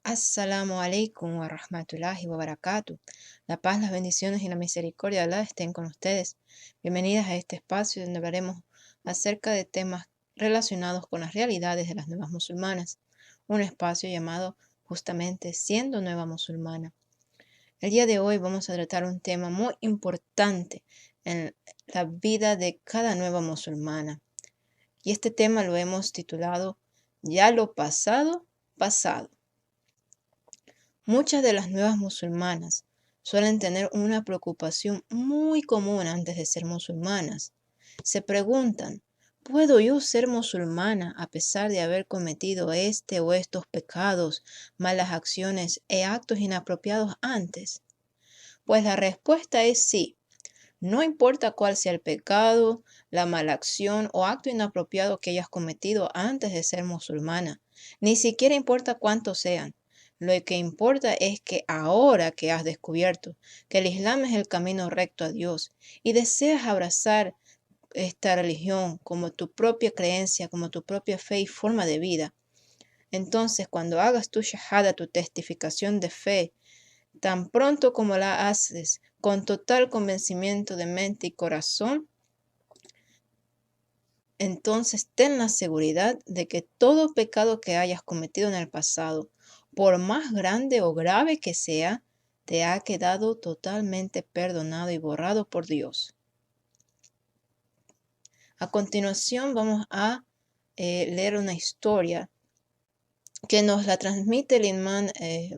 Assalamu alaikum wa rahmatullahi wa barakatuh. La paz, las bendiciones y la misericordia de Allah estén con ustedes. Bienvenidas a este espacio donde hablaremos acerca de temas relacionados con las realidades de las nuevas musulmanas. Un espacio llamado justamente Siendo Nueva Musulmana. El día de hoy vamos a tratar un tema muy importante en la vida de cada nueva musulmana. Y este tema lo hemos titulado Ya lo pasado, pasado. Muchas de las nuevas musulmanas suelen tener una preocupación muy común antes de ser musulmanas. Se preguntan, ¿puedo yo ser musulmana a pesar de haber cometido este o estos pecados, malas acciones e actos inapropiados antes? Pues la respuesta es sí. No importa cuál sea el pecado, la mala acción o acto inapropiado que hayas cometido antes de ser musulmana, ni siquiera importa cuántos sean. Lo que importa es que ahora que has descubierto que el Islam es el camino recto a Dios y deseas abrazar esta religión como tu propia creencia, como tu propia fe y forma de vida, entonces cuando hagas tu shahada, tu testificación de fe, tan pronto como la haces con total convencimiento de mente y corazón, entonces ten la seguridad de que todo pecado que hayas cometido en el pasado, por más grande o grave que sea, te ha quedado totalmente perdonado y borrado por Dios. A continuación vamos a leer una historia que nos la transmite el imán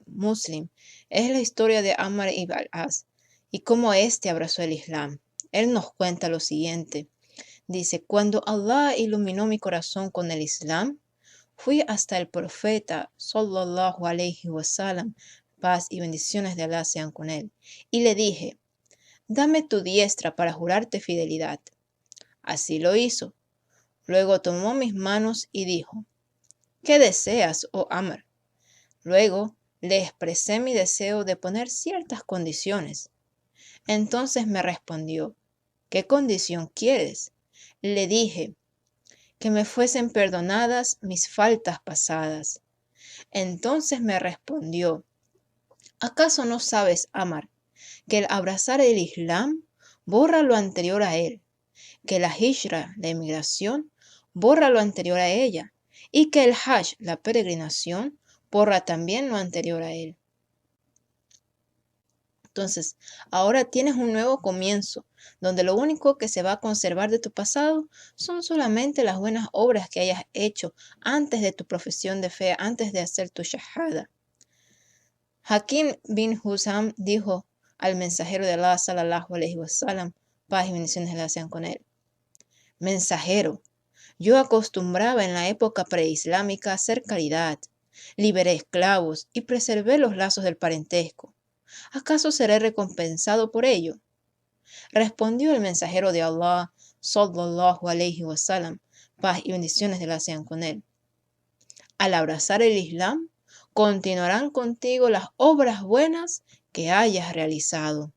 Muslim. Es la historia de Ammar ibn al-As y cómo éste abrazó el Islam. Él nos cuenta lo siguiente. Dice, cuando Allah iluminó mi corazón con el Islam, fui hasta el profeta sallallahu alaihi wasallam, paz y bendiciones de Allah sean con él, y le dije, dame tu diestra para jurarte fidelidad. Así lo hizo. Luego tomó mis manos y dijo, ¿qué deseas, oh Ammar? Luego le expresé mi deseo de poner ciertas condiciones. Entonces me respondió, ¿qué condición quieres? Le dije, que me fuesen perdonadas mis faltas pasadas. Entonces me respondió, ¿acaso no sabes, Ammar, que el abrazar el Islam borra lo anterior a él, que la hijra, la emigración, borra lo anterior a ella, y que el hajj, la peregrinación, borra también lo anterior a él? Entonces, ahora tienes un nuevo comienzo, donde lo único que se va a conservar de tu pasado son solamente las buenas obras que hayas hecho antes de tu profesión de fe, antes de hacer tu shahada. Hakim bin Huzam dijo al mensajero de Allah, sallallahu alaihi wasallam, paz y bendiciones de Allah sean con él. Mensajero, yo acostumbraba en la época preislámica a hacer caridad, liberé esclavos y preservé los lazos del parentesco. ¿Acaso seré recompensado por ello? Respondió el mensajero de Allah, sallallahu alaihi wasallam, paz y bendiciones de Allah sean con él. Al abrazar el Islam, continuarán contigo las obras buenas que hayas realizado.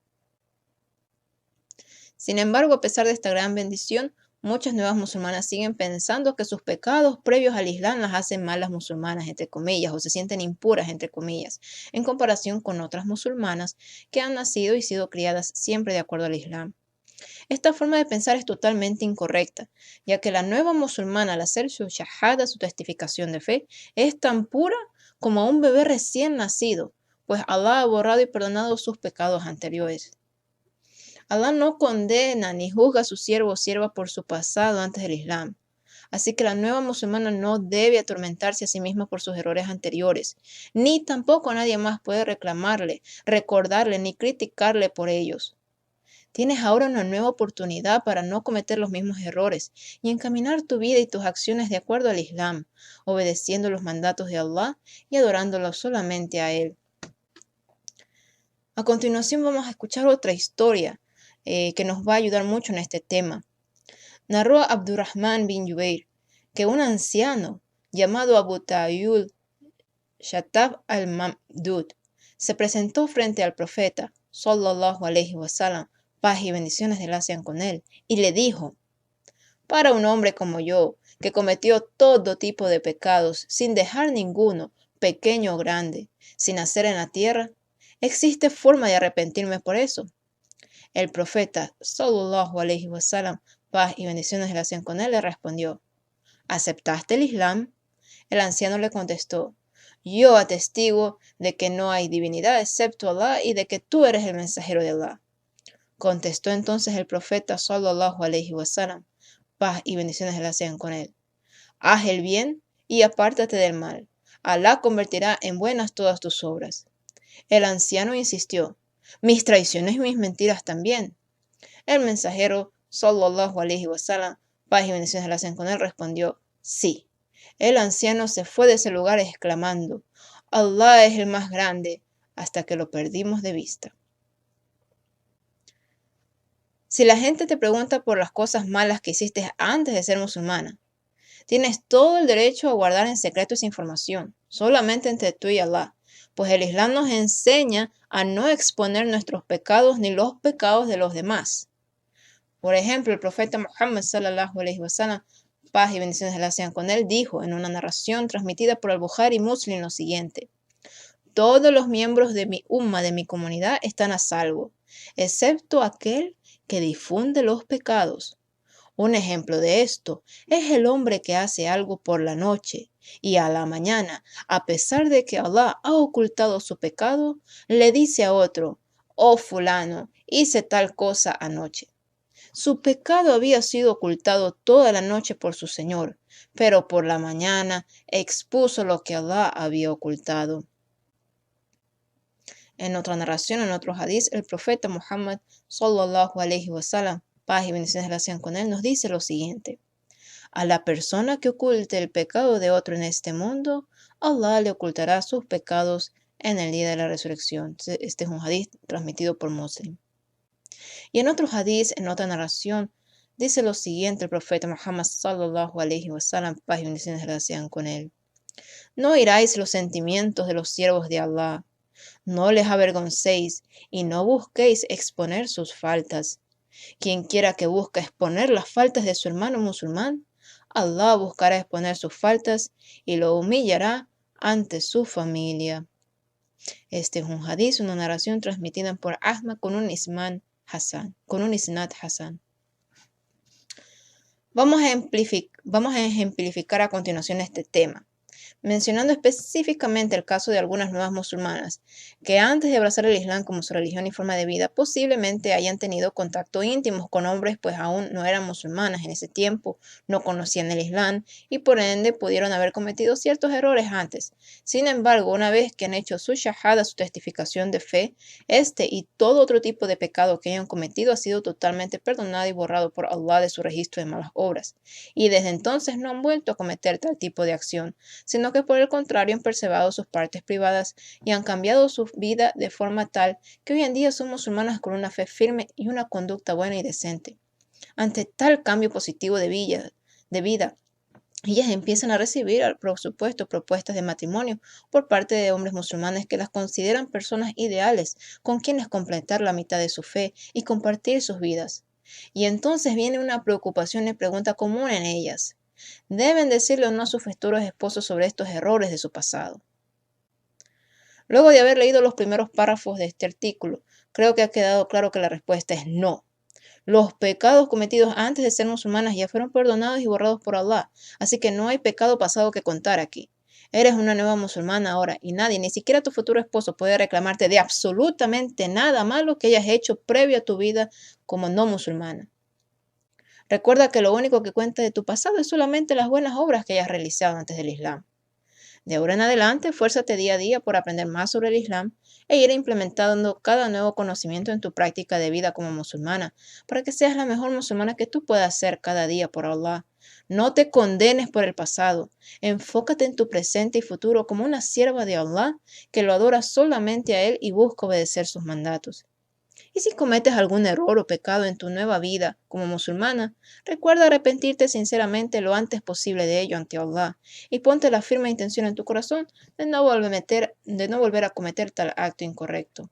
Sin embargo, a pesar de esta gran bendición, muchas nuevas musulmanas siguen pensando que sus pecados previos al Islam las hacen malas musulmanas, entre comillas, o se sienten impuras, entre comillas, en comparación con otras musulmanas que han nacido y sido criadas siempre de acuerdo al Islam. Esta forma de pensar es totalmente incorrecta, ya que la nueva musulmana al hacer su shahada, su testificación de fe, es tan pura como un bebé recién nacido, pues Allah ha borrado y perdonado sus pecados anteriores. Allah no condena ni juzga a su siervo o sierva por su pasado antes del Islam. Así que la nueva musulmana no debe atormentarse a sí misma por sus errores anteriores, ni tampoco nadie más puede reclamarle, recordarle ni criticarle por ellos. Tienes ahora una nueva oportunidad para no cometer los mismos errores y encaminar tu vida y tus acciones de acuerdo al Islam, obedeciendo los mandatos de Allah y adorándolo solamente a Él. A continuación vamos a escuchar otra historia que nos va a ayudar mucho en este tema. Narró Abdurrahman bin Jubair que un anciano llamado Abu Tayyul Shatab al-Mamdud se presentó frente al profeta sallallahu alaihi wasallam, paz y bendiciones de Allah sean con él, y le dijo, para un hombre como yo, que cometió todo tipo de pecados sin dejar ninguno, pequeño o grande, sin nacer en la tierra, ¿existe forma de arrepentirme por eso? El profeta, sallallahu alaihi wasallam, paz y bendiciones le hacen con él, le respondió: ¿aceptaste el Islam? El anciano le contestó: yo atestiguo de que no hay divinidad excepto Allah y de que tú eres el mensajero de Allah. Contestó entonces el profeta sallallahu alaihi wasallam, paz y bendiciones le hacen con él: haz el bien y apártate del mal. Alá convertirá en buenas todas tus obras. El anciano insistió: mis traiciones y mis mentiras también. El mensajero sallallahu alaihi wasallam, paz y bendiciones le hacen con él, respondió: sí. El anciano se fue de ese lugar exclamando: Allah es el más grande, hasta que lo perdimos de vista. Si la gente te pregunta por las cosas malas que hiciste antes de ser musulmana, tienes todo el derecho a guardar en secreto esa información, solamente entre tú y Allah, pues el Islam nos enseña a no exponer nuestros pecados ni los pecados de los demás. Por ejemplo, el profeta Muhammad sallallahu alaihi wasallam, paz y bendiciones le sean con él, dijo en una narración transmitida por al-Bukhari y Muslim lo siguiente: todos los miembros de mi umma, de mi comunidad, están a salvo, excepto aquel que difunde los pecados. Un ejemplo de esto es el hombre que hace algo por la noche y a la mañana, a pesar de que Allah ha ocultado su pecado, le dice a otro: oh fulano, hice tal cosa anoche. Su pecado había sido ocultado toda la noche por su Señor, pero por la mañana expuso lo que Allah había ocultado. En otra narración, en otro hadiz, el profeta Muhammad sallallahu alaihi wasallam, paz y bendiciones le sean con él, nos dice lo siguiente: a la persona que oculte el pecado de otro en este mundo, Allah le ocultará sus pecados en el día de la resurrección. Este es un hadiz transmitido por Muslim. Y en otro hadiz, en otra narración, dice lo siguiente el profeta Muhammad sallallahu alaihi wasallam, paz y bendiciones le sean con él: no iráis los sentimientos de los siervos de Allah, no les avergoncéis y no busquéis exponer sus faltas. Quien quiera que busque exponer las faltas de su hermano musulmán, Allah buscará exponer sus faltas y lo humillará ante su familia. Este es un hadiz, una narración transmitida por Ahmad con un isnad Hasan. Vamos a ejemplificar a continuación este tema, mencionando específicamente el caso de algunas nuevas musulmanas que antes de abrazar el Islam como su religión y forma de vida posiblemente hayan tenido contacto íntimo con hombres pues aún no eran musulmanas en ese tiempo, no conocían el Islam y por ende pudieron haber cometido ciertos errores antes. Sin embargo, una vez que han hecho su shahada, su testificación de fe, este y todo otro tipo de pecado que hayan cometido ha sido totalmente perdonado y borrado por Allah de su registro de malas obras, y desde entonces no han vuelto a cometer tal tipo de acción, sino que por el contrario han preservado sus partes privadas y han cambiado su vida de forma tal que hoy en día son musulmanas con una fe firme y una conducta buena y decente. Ante tal cambio positivo de vida, ellas empiezan a recibir, por supuesto, propuestas de matrimonio por parte de hombres musulmanes que las consideran personas ideales con quienes completar la mitad de su fe y compartir sus vidas. Y entonces viene una preocupación y pregunta común en ellas: ¿deben decirle o no a sus futuros esposos sobre estos errores de su pasado? Luego de haber leído los primeros párrafos de este artículo, creo que ha quedado claro que la respuesta es no. Los pecados cometidos antes de ser musulmanas ya fueron perdonados y borrados por Allah, así que no hay pecado pasado que contar aquí. Eres una nueva musulmana ahora y nadie, ni siquiera tu futuro esposo, puede reclamarte de absolutamente nada malo que hayas hecho previo a tu vida como no musulmana. Recuerda que lo único que cuenta de tu pasado es solamente las buenas obras que hayas realizado antes del Islam. De ahora en adelante, esfuérzate día a día por aprender más sobre el Islam e ir implementando cada nuevo conocimiento en tu práctica de vida como musulmana, para que seas la mejor musulmana que tú puedas ser cada día por Allah. No te condenes por el pasado, enfócate en tu presente y futuro como una sierva de Allah que lo adora solamente a Él y busca obedecer sus mandatos. Y si cometes algún error o pecado en tu nueva vida como musulmana, recuerda arrepentirte sinceramente lo antes posible de ello ante Allah y ponte la firme intención en tu corazón de no volver a cometer tal acto incorrecto.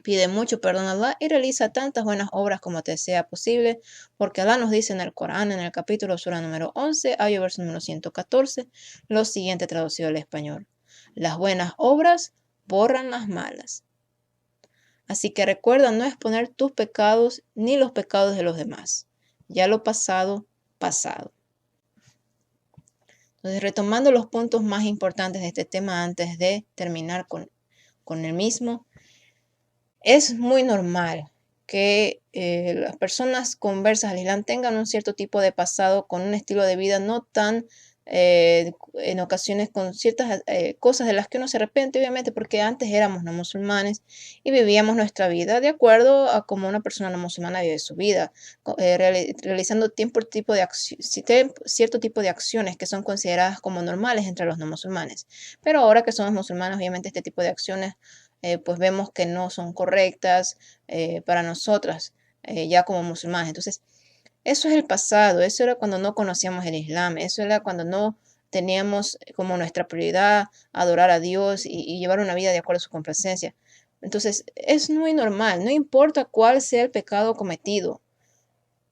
Pide mucho perdón a Allah y realiza tantas buenas obras como te sea posible, porque Allah nos dice en el Corán, en el capítulo sura número 11, verso número 114, lo siguiente traducido al español: Las buenas obras borran las malas. Así que recuerda no exponer tus pecados ni los pecados de los demás. Ya lo pasado, pasado. Entonces, retomando los puntos más importantes de este tema antes de terminar con el mismo, es muy normal que las personas conversas al Islam tengan un cierto tipo de pasado con un estilo de vida no tan, en ocasiones con ciertas cosas de las que uno se arrepiente, obviamente, porque antes éramos no musulmanes y vivíamos nuestra vida de acuerdo a cómo una persona no musulmana vive su vida, realizando cierto tipo de acciones que son consideradas como normales entre los no musulmanes. Pero ahora que somos musulmanes, obviamente este tipo de acciones pues vemos que no son correctas para nosotras, ya como musulmanes. Entonces, eso es el pasado, eso era cuando no conocíamos el Islam, eso era cuando no teníamos como nuestra prioridad adorar a Dios y llevar una vida de acuerdo a su complacencia. Entonces, es muy normal, no importa cuál sea el pecado cometido.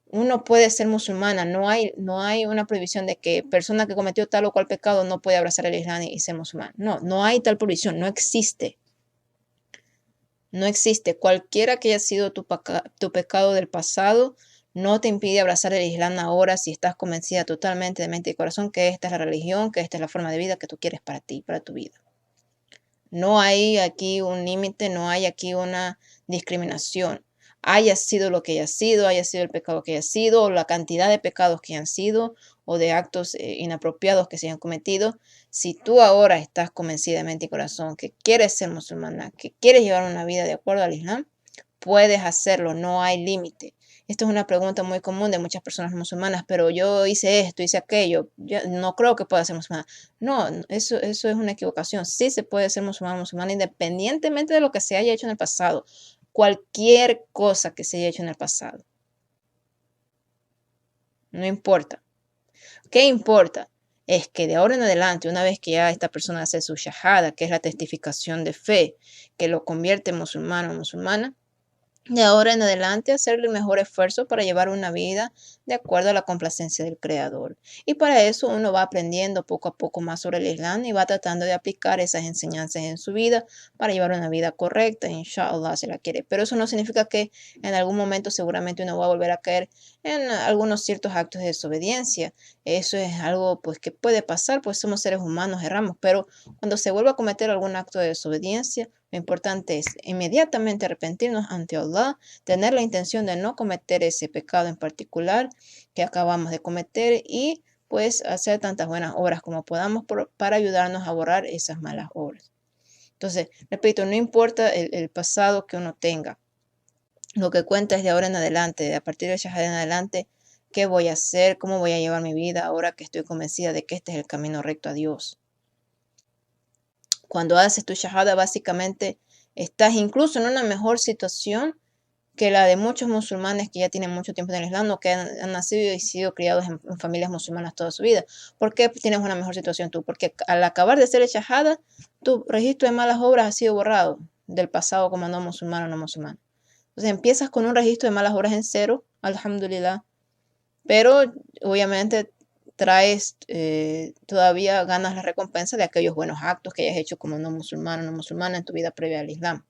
Uno puede ser musulmana, no hay una prohibición de que persona que cometió tal o cual pecado no puede abrazar el Islam y ser musulmán. No, no hay tal prohibición, no existe. No existe. Cualquiera que haya sido tu pecado del pasado, no te impide abrazar el Islam ahora si estás convencida totalmente de mente y corazón que esta es la religión, que esta es la forma de vida que tú quieres para ti, para tu vida. No hay aquí un límite, no hay aquí una discriminación. Haya sido lo que haya sido el pecado que haya sido, o la cantidad de pecados que hayan sido, o de actos inapropiados que se hayan cometido. Si tú ahora estás convencida de mente y corazón que quieres ser musulmana, que quieres llevar una vida de acuerdo al Islam, puedes hacerlo, no hay límite. Esto es una pregunta muy común de muchas personas musulmanas, pero yo hice esto, hice aquello, yo no creo que pueda ser musulmana. No, eso es una equivocación. Sí se puede ser musulmana independientemente de lo que se haya hecho en el pasado. Cualquier cosa que se haya hecho en el pasado. No importa. ¿Qué importa? Es que de ahora en adelante, una vez que ya esta persona hace su shahada, que es la testificación de fe, que lo convierte en musulmano o musulmana, de ahora en adelante hacer el mejor esfuerzo para llevar una vida de acuerdo a la complacencia del Creador. Y para eso uno va aprendiendo poco a poco más sobre el Islam y va tratando de aplicar esas enseñanzas en su vida para llevar una vida correcta, inshallah se la quiere. Pero eso no significa que en algún momento seguramente uno va a volver a caer en algunos ciertos actos de desobediencia. Eso es algo pues que puede pasar, pues somos seres humanos, erramos, pero cuando se vuelva a cometer algún acto de desobediencia, lo importante es inmediatamente arrepentirnos ante Allah, tener la intención de no cometer ese pecado en particular que acabamos de cometer y pues hacer tantas buenas obras como podamos para ayudarnos a borrar esas malas obras. Entonces, repito, no importa el pasado que uno tenga, lo que cuenta es de ahora en adelante, de a partir de Shahada en adelante, qué voy a hacer, cómo voy a llevar mi vida ahora que estoy convencida de que este es el camino recto a Dios. Cuando haces tu shahada, básicamente estás incluso en una mejor situación que la de muchos musulmanes que ya tienen mucho tiempo en el Islam o que han nacido y sido criados en familias musulmanas toda su vida. ¿Por qué tienes una mejor situación tú? Porque al acabar de hacer el shahada, tu registro de malas obras ha sido borrado del pasado como no musulmán o no musulmán. Entonces empiezas con un registro de malas obras en cero, alhamdulillah, pero obviamente traes, todavía ganas la recompensa de aquellos buenos actos que hayas hecho como no musulmán o no musulmana en tu vida previa al Islam.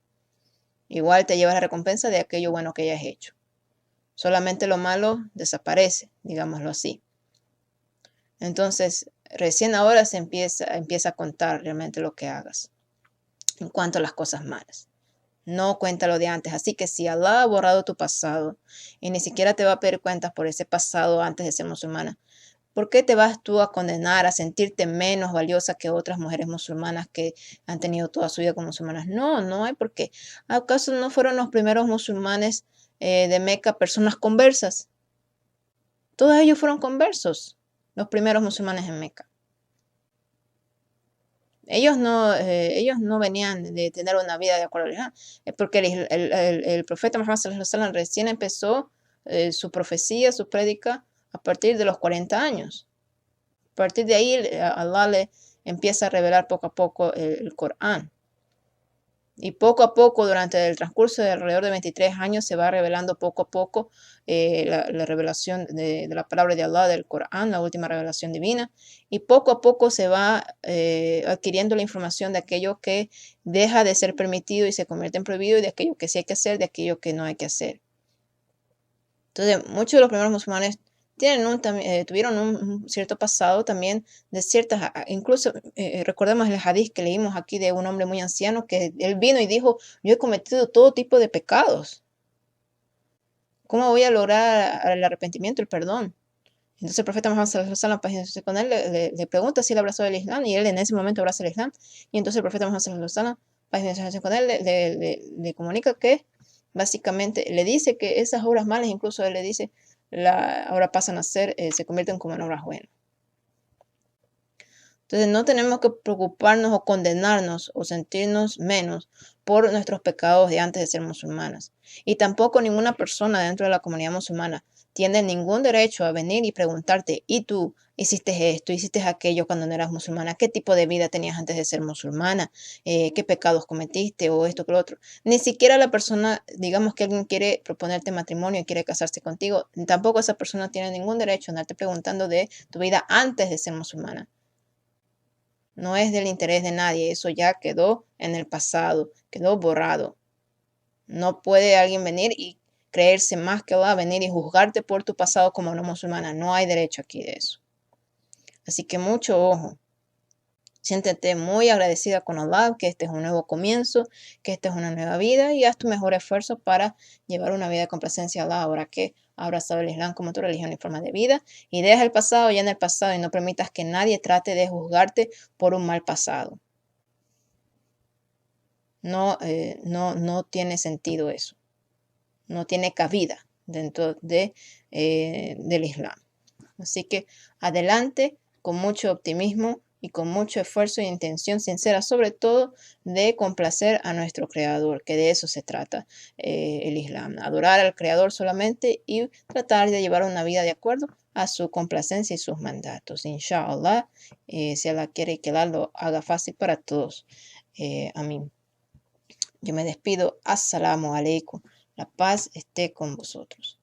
Igual te llevas la recompensa de aquello bueno que hayas hecho. Solamente lo malo desaparece, digámoslo así. Entonces, recién ahora se empieza a contar realmente lo que hagas en cuanto a las cosas malas. No cuenta lo de antes. Así que si Allah ha borrado tu pasado y ni siquiera te va a pedir cuentas por ese pasado antes de ser musulmana, ¿por qué te vas tú a condenar, a sentirte menos valiosa que otras mujeres musulmanas que han tenido toda su vida como musulmanas? No, no hay por qué. ¿Acaso no fueron los primeros musulmanes de Meca personas conversas? Todos ellos fueron conversos, los primeros musulmanes en Meca. Ellos no venían de tener una vida de acuerdo al Islam, porque el profeta Muhammad sallallahu alaihi wasallam recién empezó su profecía, su prédica, a partir de los 40 años. A partir de ahí, Allah le empieza a revelar poco a poco el Corán. Y poco a poco, durante el transcurso de alrededor de 23 años, se va revelando poco a poco la revelación de la palabra de Allah, del Corán, la última revelación divina. Y poco a poco se va adquiriendo la información de aquello que deja de ser permitido y se convierte en prohibido, y de aquello que sí hay que hacer, de aquello que no hay que hacer. Entonces, muchos de los primeros musulmanes tuvieron un cierto pasado también de ciertas, incluso recordemos el hadith que leímos aquí de un hombre muy anciano que él vino y dijo, yo he cometido todo tipo de pecados. ¿Cómo voy a lograr el arrepentimiento, el perdón? Entonces el profeta Muhammad sallallahu alaihi wasallam, con él le pregunta si él abrazó el Islam, y él en ese momento abraza el Islam. Y entonces el profeta Muhammad sallallahu alaihi wasallam, con él le comunica que básicamente le dice que esas obras malas, incluso él le dice, ahora pasan a ser, se convierten como en obras buenas. Entonces no tenemos que preocuparnos o condenarnos o sentirnos menos por nuestros pecados de antes de ser musulmanas. Y tampoco ninguna persona dentro de la comunidad musulmana tiene ningún derecho a venir y preguntarte, ¿y tú hiciste esto, hiciste aquello cuando no eras musulmana? ¿Qué tipo de vida tenías antes de ser musulmana? ¿Qué pecados cometiste o esto que lo otro? Ni siquiera la persona, digamos que alguien quiere proponerte matrimonio y quiere casarse contigo, tampoco esa persona tiene ningún derecho a andarte preguntando de tu vida antes de ser musulmana. No es del interés de nadie, eso ya quedó en el pasado, quedó borrado. No puede alguien venir y creerse más que Allah, venir y juzgarte por tu pasado como no musulmana. No hay derecho aquí de eso. Así que mucho ojo. Siéntete muy agradecida con Allah, que este es un nuevo comienzo, que esta es una nueva vida, y haz tu mejor esfuerzo para llevar una vida de complacencia a Allah ahora que has abrazado el Islam como tu religión y forma de vida. Y deja el pasado ya en el pasado y no permitas que nadie trate de juzgarte por un mal pasado. No tiene sentido eso. No tiene cabida dentro del Islam. Así que adelante con mucho optimismo y con mucho esfuerzo e intención sincera, sobre todo de complacer a nuestro Creador, que de eso se trata el Islam, adorar al Creador solamente y tratar de llevar una vida de acuerdo a su complacencia y sus mandatos. Inshallah, si Allah quiere que Allah lo haga fácil para todos. Amén. Yo me despido. Assalamu alaikum. La paz esté con vosotros.